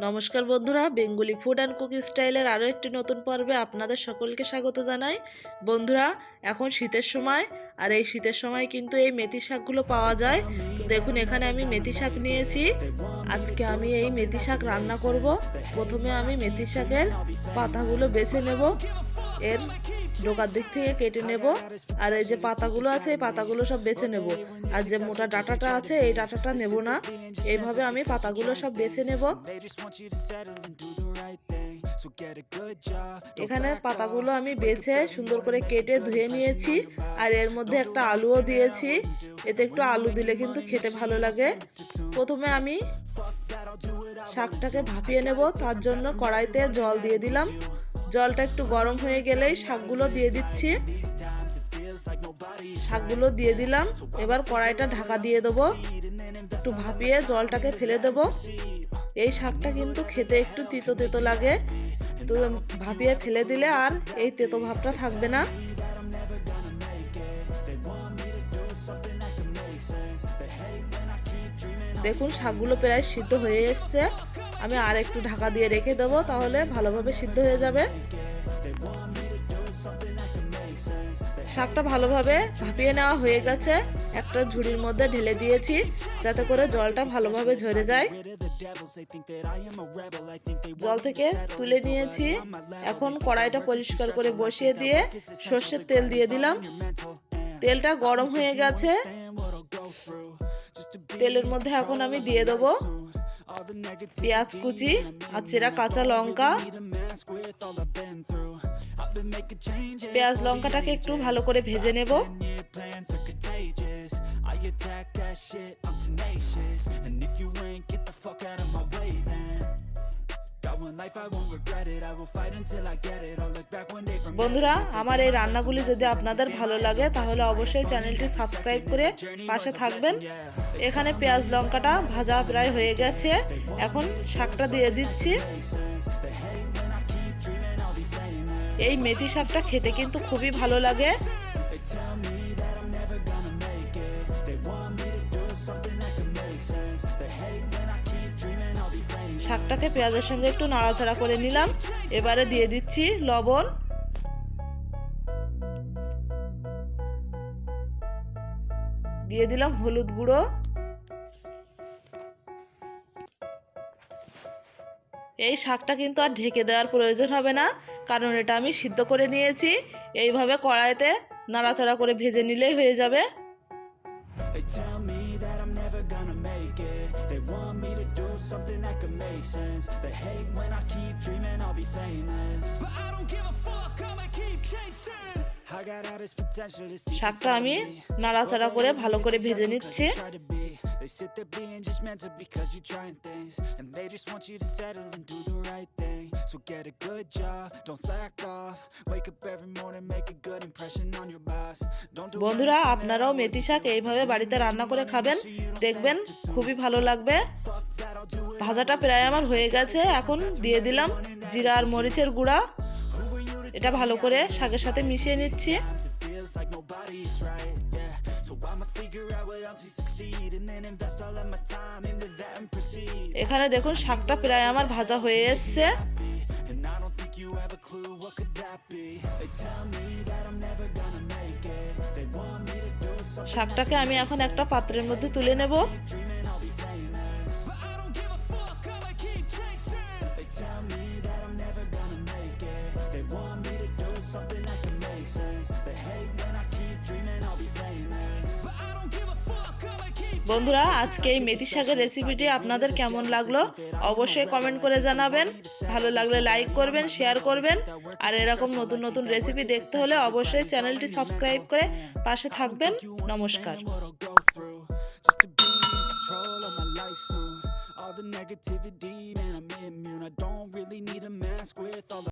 নমস্কার বন্ধুরা, Bengali food and cooking স্টাইলের আরও একটি নতুন পর্বে আপনাদের সকলকে স্বাগত জানাই। বন্ধুরা, এখন শীতের সময়, আর এই শীতের সময় কিন্তু এই মেথি শাকগুলো পাওয়া যায়। তো দেখুন, এখানে আমি মেথি শাক নিয়েছি। আজকে আমি এই মেথি শাক রান্না করব। প্রথমে আমি মেথি শাকের পাতাগুলো বেছে নেব, এর ডোকার দিক থেকে কেটে নেব, আর এই যে পাতাগুলো আছে এই পাতাগুলো সব বেছে নেব, আর যে মোটা ডাঁটাটা আছে এই ডাঁটাটা নেব না। এইভাবে আমি পাতাগুলো সব বেছে নেব। এখানে পাতাগুলো আমি বেছে সুন্দর করে কেটে ধুয়ে নিয়েছি, আর এর মধ্যে একটা আলুও দিয়েছি। এতে একটু আলু দিলে কিন্তু খেতে ভালো লাগে। প্রথমে আমি শাকটাকে ভাপিয়ে নেব, তার জন্য কড়াইতে জল দিয়ে দিলাম। জলটা একটু গরম হয়ে গেলেই শাকগুলো দিয়ে দিচ্ছি। শাকগুলো দিয়ে দিলাম, এবার কড়াইটা ঢাকা দিয়ে দেবো, একটু ভাপিয়ে জলটাকে ফেলে দেবো। এই শাকটা কিন্তু খেতে একটু তিতো তিতো লাগে, তো ভাপিয়ে ফেলে দিলে আর এই তেতো ভাবটা থাকবে না। দেখুন, শাকগুলো প্রায় সিদ্ধ হয়ে এসছে। আমি আর একটু ঢাকা দিয়ে রেখে দেবো, তাহলে ভালোভাবে সিদ্ধ হয়ে যাবে। শাকটা ভালোভাবে ভাপিয়ে নেওয়া হয়ে গেছে। একটা ঝুড়ির মধ্যে ঢেলে দিয়েছি, যাতে করে জলটা ভালোভাবে ঝরে যায়। জল থেকে তুলে নিয়েছি। এখন কড়াইটা পরিষ্কার করে বসিয়ে দিয়ে সর্ষের তেল দিয়ে দিলাম। তেলটা গরম হয়ে গেছে। তেলের মধ্যে এখন আমি দিয়ে দেবো পেঁয়াজ কুচি আর চেরা কাঁচা লঙ্কা। পেঁয়াজ লঙ্কাটাকে একটু ভালো করে ভেজে নেব। বন্ধুরা, আমার এই রান্নাগুলি যদি আপনাদের ভালো লাগে তাহলে অবশ্যই চ্যানেলটি সাবস্ক্রাইব করে পাশে থাকবেন। এখানে পেঁয়াজ লঙ্কাটা ভাজা প্রায় হয়ে গেছে। এখন শাকটা দিয়ে দিচ্ছি। এই মেথি শাকটা খেতে কিন্তু খুবই ভালো লাগে। শাকটাকে পেঁয়াজের সঙ্গে একটু নাড়াচাড়া করে নিলাম। এবারে দিয়ে দিচ্ছি লবণ, দিয়ে দিলাম হলুদ গুঁড়ো। এই শাকটা কিন্তু আর ঢেকে দেওয়ার প্রয়োজন হবে না, কারণ এটা আমি সিদ্ধ করে নিয়েছি। এইভাবে কড়াইতে নাড়াচাড়া করে ভেজে নিলেই হয়ে যাবে। শাকটা আমি নাড়াচাড়া করে ভালো করে ভেজে নিচ্ছি। They sit there being judgmental because you're trying things, and they just want you to settle and do the right thing. So get a good job, don't slack off. Wake up every morning, make a good impression on your boss. Don't do বন্ধুরা, আপনারাও মেথি শাক এইভাবে বাড়িতে রান্না করে খাবেন, দেখবেন খুবই ভালো লাগবে। ভাজাটা প্রায় আমার হয়ে গেছে। এখন দিয়ে দিলাম জিরা আর মরিচের গুঁড়া। এটা ভালো করে শাকের সাথে মিশিয়ে নিচ্ছি। এখানে দেখুন, শাকটা প্রায় আমার ভাজা হয়ে এসছে। শাকটাকে আমি এখন একটা পাত্রের মধ্যে তুলে নেব। বন্ধুরা, আজকে এই মেথি শাকের রেসিপিটি আপনাদের কেমন লাগলো অবশ্যই কমেন্ট করে জানাবেন। ভালো লাগলে লাইক করবেন, শেয়ার করবেন, আর এরকম নতুন নতুন রেসিপি দেখতে হলে অবশ্যই চ্যানেলটি সাবস্ক্রাইব করে পাশে থাকবেন। নমস্কার।